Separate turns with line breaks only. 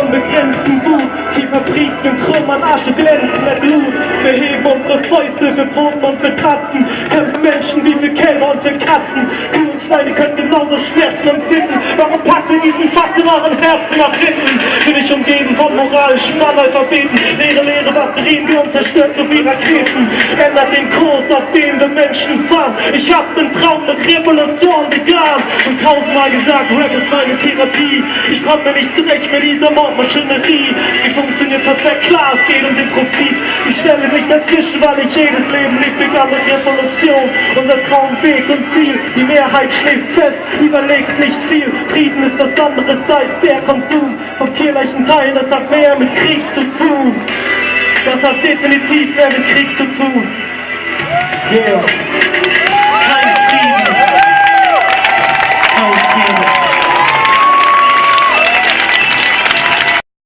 unbegrenzten Wut. Die Fabriken Trümmern, Asche glänzen mit Blut. Wir heben unsere Fäuste für Pfoten und für Katzen. Kämpfen Menschen wie für Kälber und für Katzen. Kühe und Schweine können genauso Schmerzen empfinden. Warum packt ihr diesen Fakt in euren Herzen nach hinten? Bin ich umgeben von moralischen Analphabeten. Leere Batterien, die uns zerstört, so wie Raketen. Ändert den Kurs, auf den wir Menschen fahren. Ich hab den Traum, eine Revolution begann. Schon tausendmal gesagt, Rap ist meine Therapie. Ich komm mir nicht zurecht mit dieser Mordmaschinerie. Sie funktioniert perfekt, klar, es geht um den Profit. Ich stelle mich dazwischen, weil ich jedes Leben nicht begann mit Revolution. Unser Traum, Weg und Ziel, die Mehrheit schläft fest, überlegt nicht viel. Frieden ist was anderes als der Konsum vom tierlichen Teil, das hat mehr mit Krieg zu tun. Das hat definitiv mehr mit Krieg zu tun. Yeah.